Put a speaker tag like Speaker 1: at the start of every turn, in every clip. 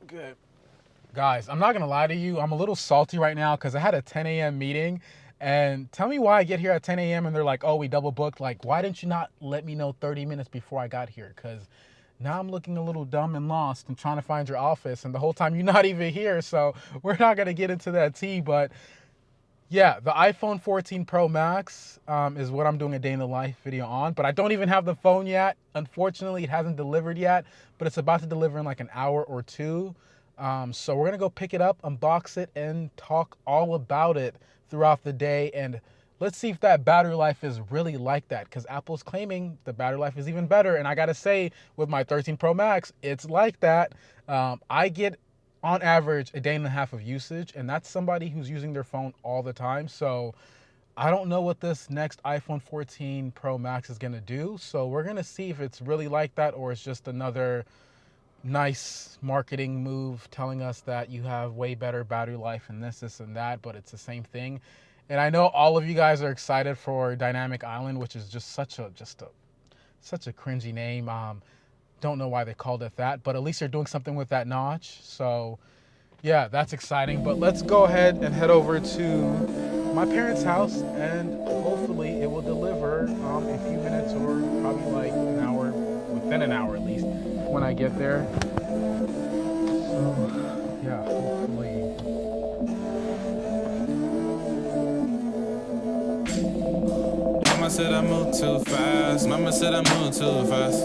Speaker 1: Good. Guys, I'm not going to lie to you. I'm a little salty right now because I had a 10 a.m. meeting. And tell me why I get here at 10 a.m. and they're like, oh, we double booked. Like, why didn't you not let me know 30 minutes before I got here? Because now I'm looking a little dumb and lost and trying to find your office. And the whole time you're not even here. So we're not going to get into that tea. But yeah, the iPhone 14 Pro Max is what I'm doing a day in the life video on. But I don't even have the phone yet. Unfortunately, it hasn't delivered yet. But it's about to deliver in like an hour or two. So we're going to go pick it up, unbox it, and talk all about it throughout the day. And let's see if that battery life is really like that, because Apple's claiming the battery life is even better. And I got to say, with my 13 Pro Max, it's like that. I get, on average, a day and a half of usage, and that's somebody who's using their phone all the time. So I don't know what this next iPhone 14 Pro Max is going to do. So we're going to see if it's really like that or it's just another nice marketing move telling us that you have way better battery life and this and that, but it's the same thing. And I know all of you guys are excited for Dynamic Island, which is just such a cringy name. Don't know why they called it that, but at least they're doing something with that notch. So yeah, that's exciting. But let's go ahead and head over to my parents' house, and hopefully it will deliver in a few minutes, or probably like an hour, within an hour at least, when I get there. So yeah, hopefully.
Speaker 2: Mama said I move too fast. Mama said I move too fast.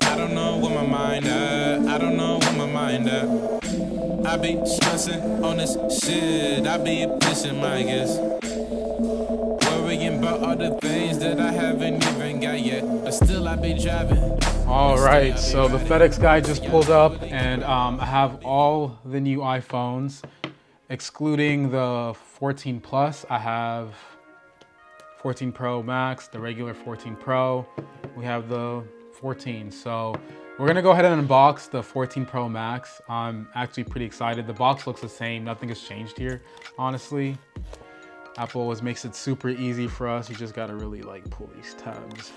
Speaker 2: I don't know where my mind at. I don't know where my mind at. I be stressing on this shit. I be pissing my guess. Worrying about all the things that I haven't even got yet. But still I be driving.
Speaker 1: All right, so the FedEx guy just pulled up, and I have all the new iPhones, excluding the 14 Plus. I have 14 Pro Max, the regular 14 Pro. We have the 14. So we're gonna go ahead and unbox the 14 Pro Max. I'm actually pretty excited. The box looks the same. Nothing has changed here, honestly. Apple always makes it super easy for us. You just gotta really like pull these tabs.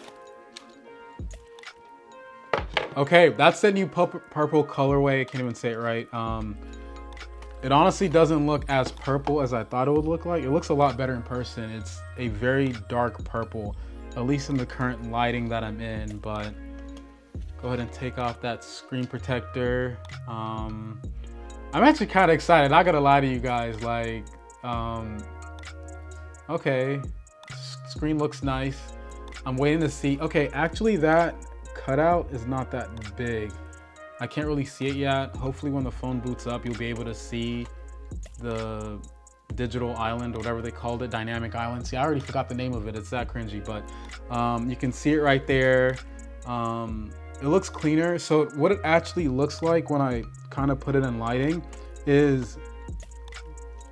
Speaker 1: Okay, that's the new purple colorway. I can't even say it right. It honestly doesn't look as purple as I thought it would look like. It looks a lot better in person. It's a very dark purple, at least in the current lighting that I'm in. But go ahead and take off that screen protector. I'm actually kind of excited. Not gonna lie to you guys. Like, okay, screen looks nice. I'm waiting to see. Okay, actually that cutout is not that big. I can't really see it yet. Hopefully when the phone boots up, you'll be able to see the digital island, or whatever they called it, Dynamic Island. See, I already forgot the name of it. It's that cringy, but you can see it right there. It looks cleaner. So what it actually looks like when I kind of put it in lighting is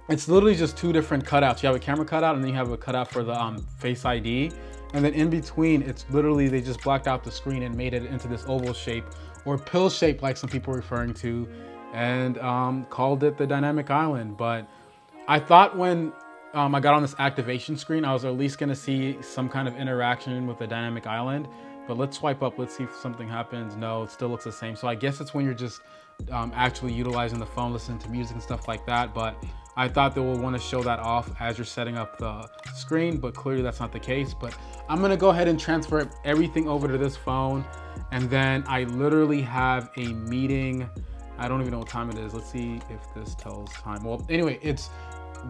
Speaker 1: it's literally just two different cutouts. You have a camera cutout, and then you have a cutout for the Face ID. And then in between, it's literally, they just blacked out the screen and made it into this oval shape, or pill shape like some people are referring to, and called it the Dynamic Island. But I thought when I got on this activation screen, I was at least gonna see some kind of interaction with the Dynamic Island. But let's swipe up, let's see if something happens. No, it still looks the same. So I guess it's when you're just actually utilizing the phone, listening to music and stuff like that. But I thought they will want to show that off as you're setting up the screen, but clearly that's not the case. But I'm gonna go ahead and transfer everything over to this phone, and then I literally have a meeting. I don't even know what time it is. Let's see if this tells time. Well, anyway, it's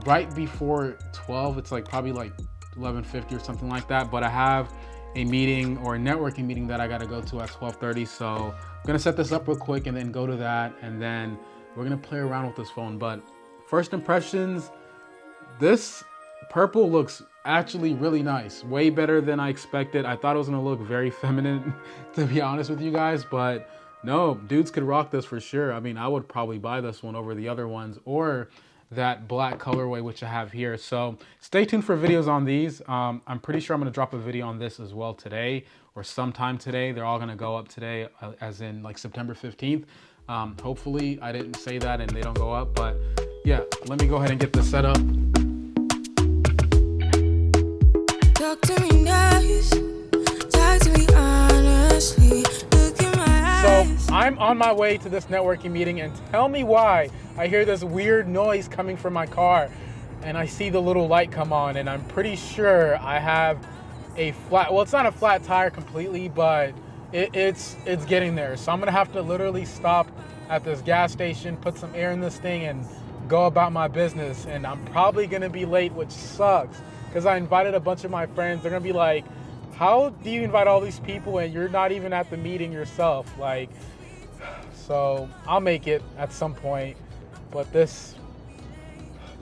Speaker 1: right before 12. It's like probably like 11:50 or something like that. But I have a meeting, or a networking meeting, that I gotta go to at 12:30. So I'm gonna set this up real quick and then go to that, and then we're gonna play around with this phone. But first impressions, this purple looks actually really nice. Way better than I expected. I thought it was gonna look very feminine, to be honest with you guys, but no, dudes could rock this for sure. I mean, I would probably buy this one over the other ones, or that black colorway, which I have here. So stay tuned for videos on these. I'm pretty sure I'm gonna drop a video on this as well today, or sometime today. They're all gonna go up today, as in like September 15th. Hopefully I didn't say that and they don't go up, but yeah, let me go ahead and get this set up.
Speaker 3: Talk to me nice, talk to me honestly. Look in my eyes.
Speaker 1: So I'm on my way to this networking meeting, and tell me why I hear this weird noise coming from my car, and I see the little light come on, and I'm pretty sure I have a flat, well, it's not a flat tire completely, but it's getting there. So I'm gonna have to literally stop at this gas station, put some air in this thing, and go about my business. And I'm probably gonna be late, which sucks, because I invited a bunch of my friends. They're gonna be like, how do you invite all these people and you're not even at the meeting yourself? Like, so I'll make it at some point, but this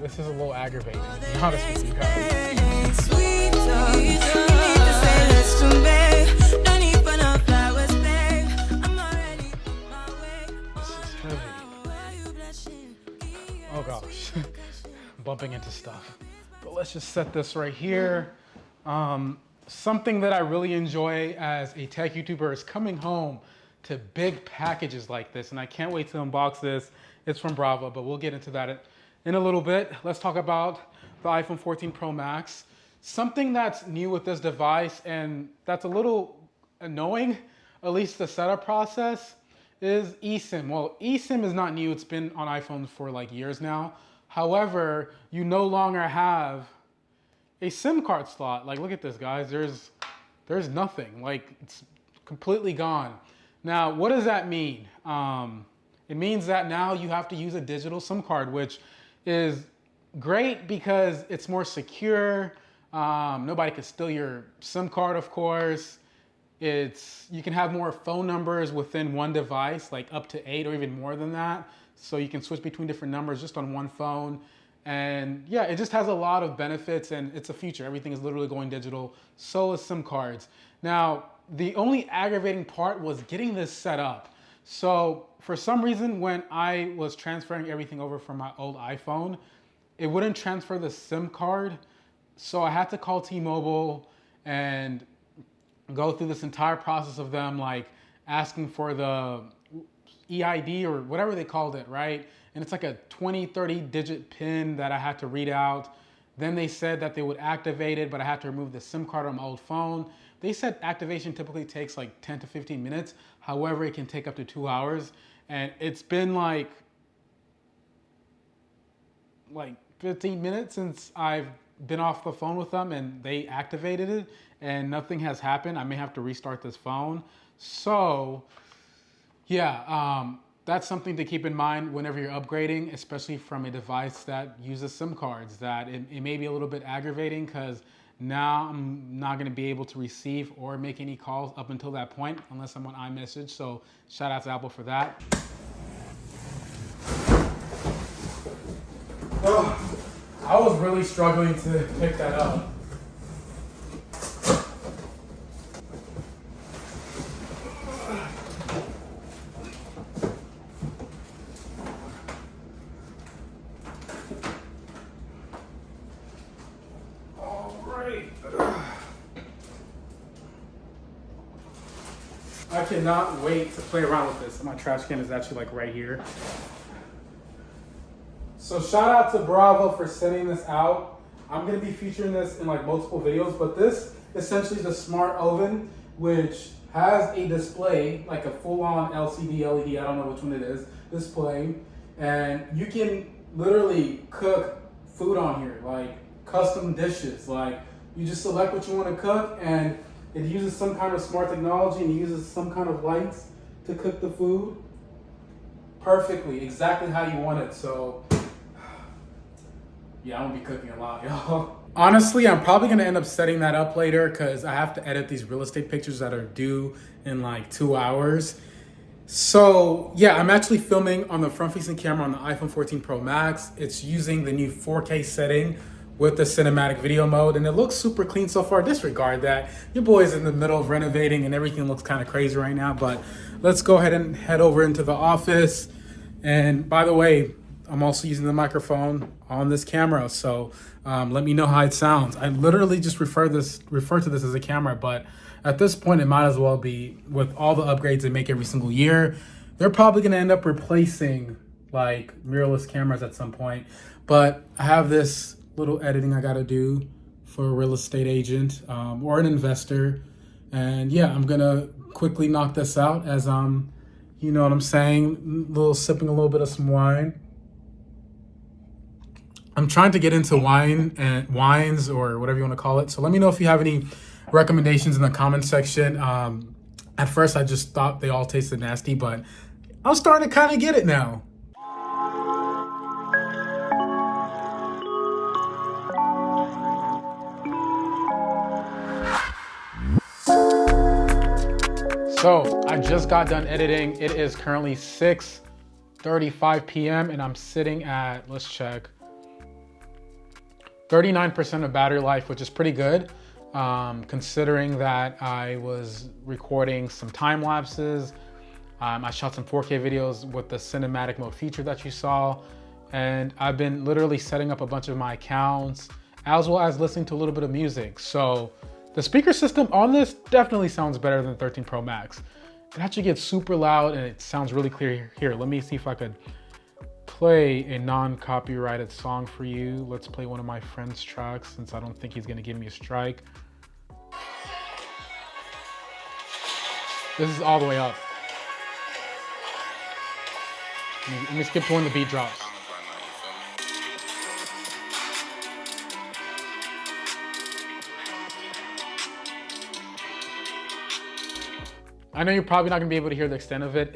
Speaker 1: is a little aggravating, to be honest with you guys.
Speaker 3: Sweet talk. You need to say less to me. No need for no flowers, babe. I'm already on my way.
Speaker 1: This is heavy.
Speaker 3: Why you blushing?
Speaker 1: Oh gosh, bumping into stuff. But let's just set this right here. Something that I really enjoy as a tech YouTuber is coming home to big packages like this, and I can't wait to unbox this. It's from Bravo, but we'll get into that in a little bit. Let's talk about the iPhone 14 Pro Max. Something that's new with this device, and that's a little annoying, at least the setup process, is eSIM. Well, eSIM is not new. It's been on iPhones for like years now. However, you no longer have a SIM card slot. Like, look at this, guys. There's nothing. Like, it's completely gone. Now, what does that mean? It means that now you have to use a digital SIM card, which is great because it's more secure. Nobody can steal your SIM card, of course. You can have more phone numbers within one device, like up to 8 or even more than that. So you can switch between different numbers just on one phone. And yeah, it just has a lot of benefits, and it's a future. Everything is literally going digital. So is SIM cards. Now, the only aggravating part was getting this set up. So for some reason, when I was transferring everything over from my old iPhone, it wouldn't transfer the SIM card. So I had to call T-Mobile and go through this entire process of them like asking for the EID or whatever they called it, right? And it's like a 20, 30 digit PIN that I had to read out. Then they said that they would activate it, but I had to remove the SIM card on my old phone. They said activation typically takes like 10 to 15 minutes. However, it can take up to 2 hours. And it's been like 15 minutes since I've been off the phone with them and they activated it and nothing has happened. I may have to restart this phone. So yeah, that's something to keep in mind whenever you're upgrading, especially from a device that uses SIM cards, that it may be a little bit aggravating because now I'm not gonna be able to receive or make any calls up until that point unless I'm on iMessage. So shout out to Apple for that. Oh, I was really struggling to pick that up. I cannot wait to play around with this. My trash can is actually like right here. So shout out to Bravo for sending this out. I'm gonna be featuring this in like multiple videos, but this essentially is a smart oven which has a display, like a full-on LCD, LED, I don't know which one it is, display. And you can literally cook food on here, like custom dishes. Like you just select what you want to cook and it uses some kind of smart technology and it uses some kind of lights to cook the food perfectly, exactly how you want it. So yeah, I'm gonna be cooking a lot, y'all. Honestly, I'm probably gonna end up setting that up later because I have to edit these real estate pictures that are due in like 2 hours. So yeah, I'm actually filming on the front-facing camera on the iPhone 14 Pro Max. It's using the new 4K setting with the cinematic video mode, and it looks super clean so far. Disregard that. Your boy's in the middle of renovating and everything looks kind of crazy right now, but let's go ahead and head over into the office. And by the way, I'm also using the microphone on this camera, so let me know how it sounds. I literally just refer to this as a camera, but at this point it might as well be. With all the upgrades they make every single year, they're probably going to end up replacing like mirrorless cameras at some point. But I have this little editing I got to do for a real estate agent or an investor, and yeah, I'm gonna quickly knock this out as I'm You know what I'm saying? Sipping a little bit of some wine. I'm trying to get into wines or whatever you want to call it. So let me know if you have any recommendations in the comment section. At first, I just thought they all tasted nasty, but I'm starting to kind of get it now. So I just got done editing. It is currently 6:35 p.m. and I'm sitting at, let's check, 39% of battery life, which is pretty good, considering that I was recording some time lapses. I shot some 4K videos with the cinematic mode feature that you saw, and I've been literally setting up a bunch of my accounts as well as listening to a little bit of music. So the speaker system on this definitely sounds better than the 13 Pro Max. It actually gets super loud and it sounds really clear. Here, let me see if I could play a non-copyrighted song for you. Let's play one of my friend's tracks since I don't think he's gonna give me a strike. This is all the way up. Let me skip to when the beat drops. I know you're probably not gonna be able to hear the extent of it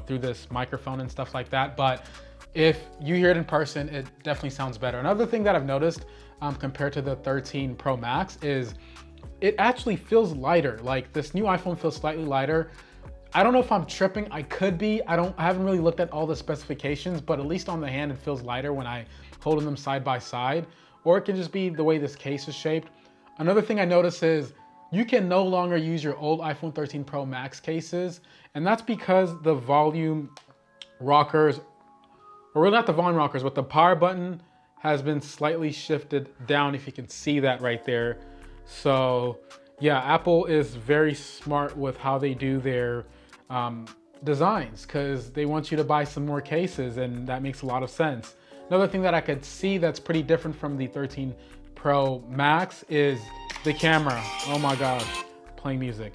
Speaker 1: through this microphone and stuff like that, but if you hear it in person, it definitely sounds better. Another thing that I've noticed compared to the 13 Pro Max is it actually feels lighter. Like this new iPhone feels slightly lighter. I don't know if I'm tripping, I could be. I haven't really looked at all the specifications, but at least on the hand, it feels lighter when I hold them side by side, or it can just be the way this case is shaped. Another thing I noticed is you can no longer use your old iPhone 13 Pro Max cases, and that's because the volume rockers, or really not the volume rockers, but the power button has been slightly shifted down, if you can see that right there. So yeah, Apple is very smart with how they do their designs, because they want you to buy some more cases, and that makes a lot of sense. Another thing that I could see that's pretty different from the 13 Pro Max is the camera. Oh my gosh, playing music.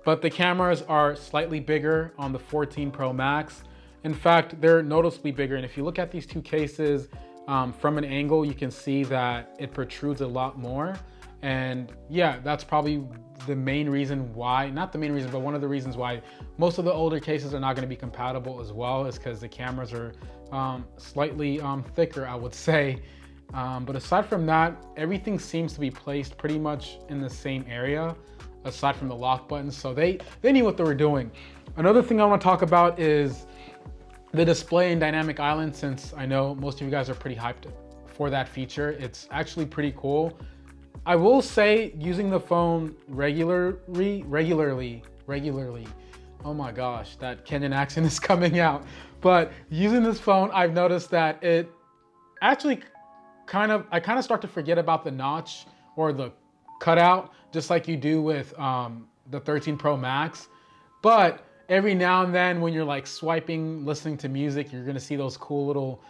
Speaker 1: But the cameras are slightly bigger on the 14 Pro Max. In fact, they're noticeably bigger. And if you look at these two cases from an angle, you can see that it protrudes a lot more. And yeah, that's probably the main reason why, not the main reason, but one of the reasons why most of the older cases are not going to be compatible as well, is because the cameras are slightly thicker, I would say. But aside from that, everything seems to be placed pretty much in the same area, aside from the lock button. So they knew what they were doing. Another thing I want to talk about is the display in Dynamic Island, since I know most of you guys are pretty hyped for that feature. It's actually pretty cool. I will say, using the phone regularly, oh my gosh, that Kenyan accent is coming out. But using this phone, I've noticed that it actually I kind of start to forget about the notch or the cutout, just like you do with the 13 Pro Max. But every now and then when you're like swiping, listening to music, you're gonna see those cool little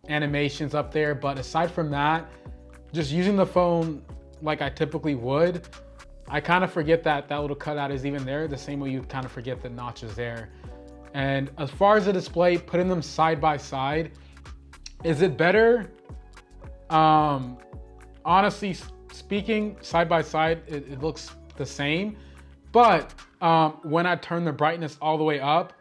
Speaker 1: animations up there. But aside from that, just using the phone like I typically would, I kind of forget that little cutout is even there, the same way you kind of forget the notch is there. And as far as the display, putting them side by side, is it better? Honestly speaking, side by side, it looks the same. But when I turn the brightness all the way up,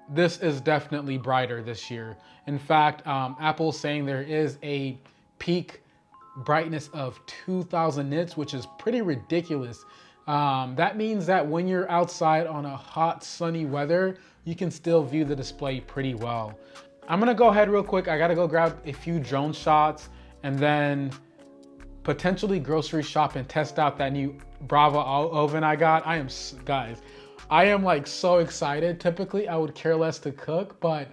Speaker 1: this is definitely brighter this year. In fact, Apple's saying there is a peak brightness of 2000 nits, which is pretty ridiculous. That means that when you're outside on a hot, sunny weather, you can still view the display pretty well. I'm gonna go ahead real quick. I gotta go grab a few drone shots and then potentially grocery shop and test out that new Brava oven I got. Guys, I am like so excited. Typically I would care less to cook, but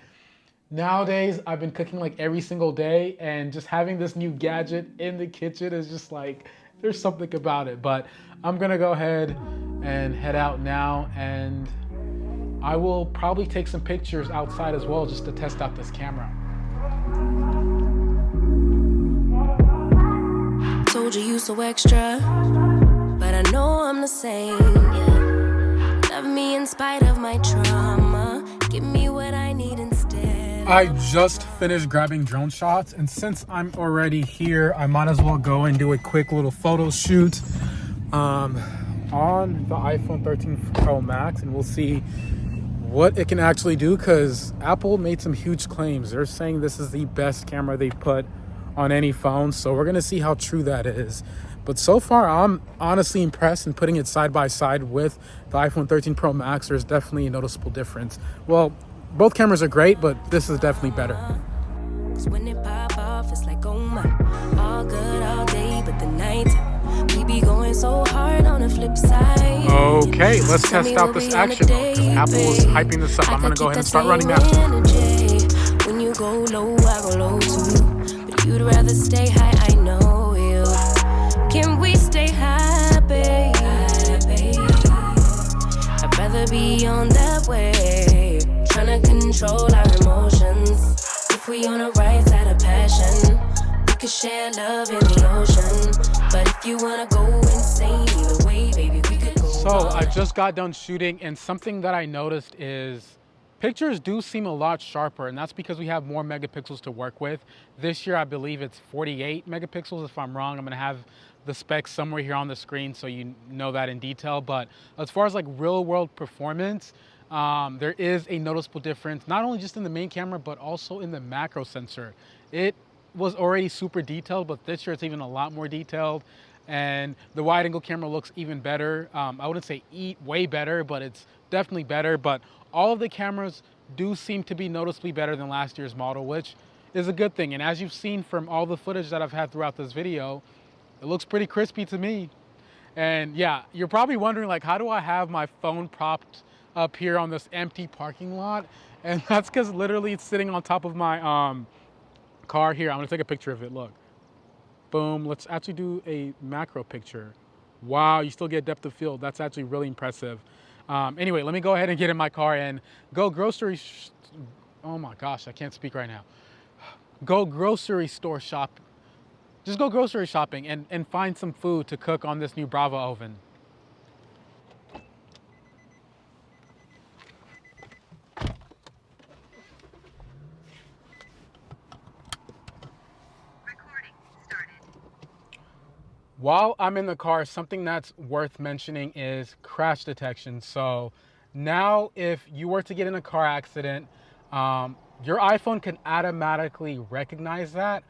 Speaker 1: nowadays I've been cooking like every single day, and just having this new gadget in the kitchen is just like, there's something about it. But I'm gonna go ahead and head out now, and I will probably take some pictures outside as well just to test out this camera.
Speaker 3: Told you so extra, but I know I'm the same. Yeah. Never me in spite of my trauma. Give me what I need instead.
Speaker 1: I just finished grabbing drone shots, and since I'm already here, I might as well go and do a quick little photo shoot on the iPhone 13 Pro Max, and we'll see what it can actually do, because Apple made some huge claims. They're saying this is the best camera they've put on any phone, so we're gonna see how true that is. But so far, I'm honestly impressed, and putting it side by side with the iPhone 13 Pro Max, there's definitely a noticeable difference. Well, both cameras are great, but this is definitely better.
Speaker 3: 'Cause when it pop off, it's like, oh my, all good all day, but the night we be going so hard on the flip side.
Speaker 1: Okay, let's test out this action mode, because Apple is hyping this up. I'm gonna go ahead and start running now.
Speaker 3: When you go low, I go low too. But you'd rather stay high, I know you. Can we stay happy? I'd rather be on that way, trying to control our emotions. If we on the right side of passion, we could share love in the ocean. But if you wanna go insane either way, baby, we could go.
Speaker 1: So I just got done shooting, and something that I noticed is pictures do seem a lot sharper, and that's because we have more megapixels to work with. This year, I believe it's 48 megapixels. If I'm wrong, I'm gonna have the specs somewhere here on the screen so you know that in detail. But as far as like real world performance, there is a noticeable difference, not only just in the main camera, but also in the macro sensor. It was already super detailed, but this year it's even a lot more detailed. And the wide angle camera looks even better. I wouldn't say way better, but it's definitely better. But all of the cameras do seem to be noticeably better than last year's model, which is a good thing. And as you've seen from all the footage that I've had throughout this video, it looks pretty crispy to me. And yeah, you're probably wondering, like, how do I have my phone propped up here on this empty parking lot? And that's because literally it's sitting on top of my car here. I'm gonna take a picture of it, look. Boom, let's actually do a macro picture. Wow, you still get depth of field. That's actually really impressive. Anyway, let me go ahead and get in my car and go oh my gosh, I can't speak right now. Go grocery store shop. Just go grocery shopping and find some food to cook on this new Brava oven. While I'm in the car, something that's worth mentioning is crash detection. So now if you were to get in a car accident, your iPhone can automatically recognize that.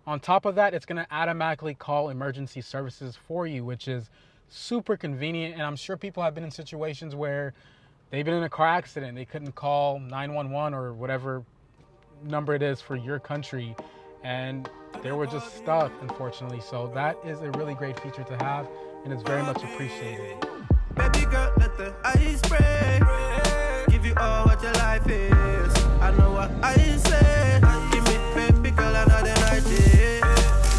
Speaker 1: On top of that, it's gonna automatically call emergency services for you, which is super convenient. And I'm sure people have been in situations where they've been in a car accident, they couldn't call 911 or whatever number it is for your country, and they were just stuck, unfortunately. So that is a really great feature to have, and it's very much appreciated.
Speaker 4: Baby girl, let the ice break. Give you all what your life is. I know what I say. Give me baby girl another night.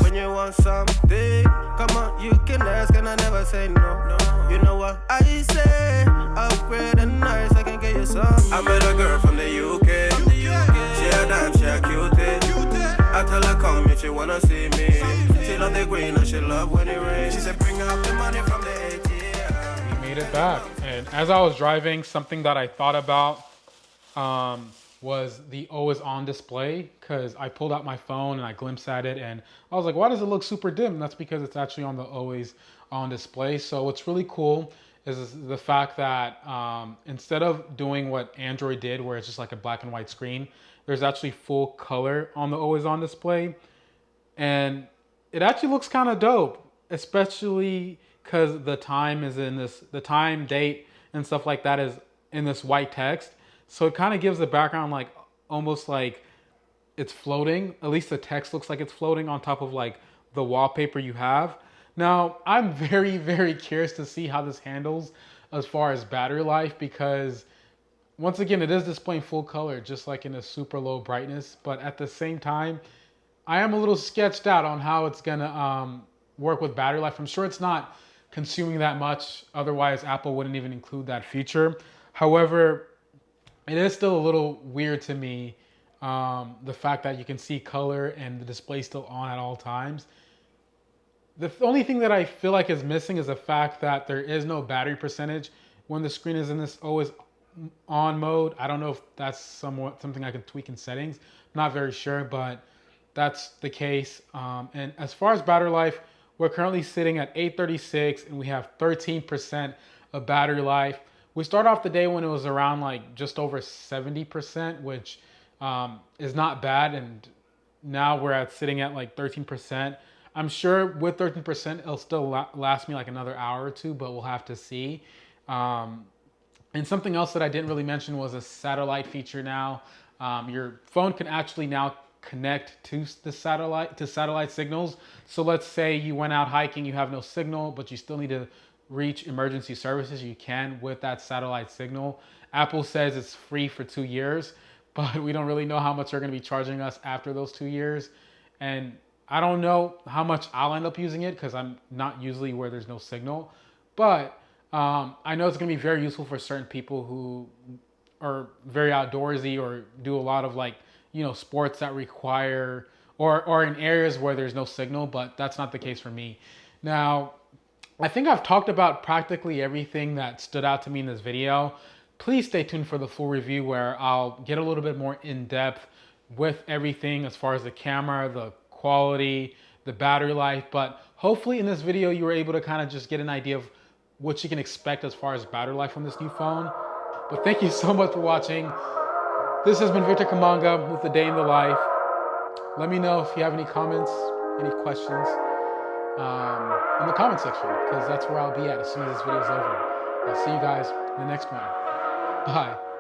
Speaker 4: When you want something, come on, you can ask and I never say no. You know what I say. Upgrade and nice, I can get you some. I met a girl from the UK. She a dime, she a cutie. I tell her come if she wanna see me. She love the green and she love when it rains. She said bring up the money from the ATM.
Speaker 1: We made it back. And as I was driving, something that I thought about was the always on display, because I pulled out my phone and I glimpsed at it and I was like, why does it look super dim? And that's because it's actually on the always on display. So what's really cool is the fact that instead of doing what Android did, where it's just like a black and white screen, there's actually full color on the always on display. And it actually looks kind of dope, especially because the time is in this, the time, date, and stuff like that is in this white text. So it kind of gives the background like almost like it's floating. At least the text looks like it's floating on top of like the wallpaper you have. Now, I'm very, very curious to see how this handles as far as battery life, because once again, it is displaying full color, just like in a super low brightness. But at the same time, I am a little sketched out on how it's gonna work with battery life. I'm sure it's not consuming that much. Otherwise, Apple wouldn't even include that feature. However, it is still a little weird to me, the fact that you can see color and the display still on at all times. The only thing that I feel like is missing is the fact that there is no battery percentage when the screen is in this always on mode. I don't know if that's something I can tweak in settings. Not very sure, but that's the case. And as far as battery life, we're currently sitting at 836 and we have 13% of battery life. We start off the day when it was around like just over 70%, which is not bad. And now we're sitting at like 13%. I'm sure with 13%, it'll still last me like another hour or two, but we'll have to see. And something else that I didn't really mention was a satellite feature now. Your phone can actually now connect to the satellite signals. So let's say you went out hiking, you have no signal, but you still need to reach emergency services. You can with that satellite signal. Apple says it's free for 2 years, but we don't really know how much they're going to be charging us after those 2 years. And I don't know how much I'll end up using it because I'm not usually where there's no signal. But I know it's going to be very useful for certain people who are very outdoorsy or do a lot of like, sports that require or in areas where there's no signal, but that's not the case for me. Now, I think I've talked about practically everything that stood out to me in this video. Please stay tuned for the full review where I'll get a little bit more in depth with everything as far as the camera, the quality, the battery life. But hopefully in this video, you were able to kind of just get an idea of what you can expect as far as battery life from this new phone. But thank you so much for watching. This has been Victor Kamanga with The Day in the Life. Let me know if you have any comments, any questions in the comment section, because that's where I'll be at as soon as this video is over. I'll see you guys in the next one. Bye.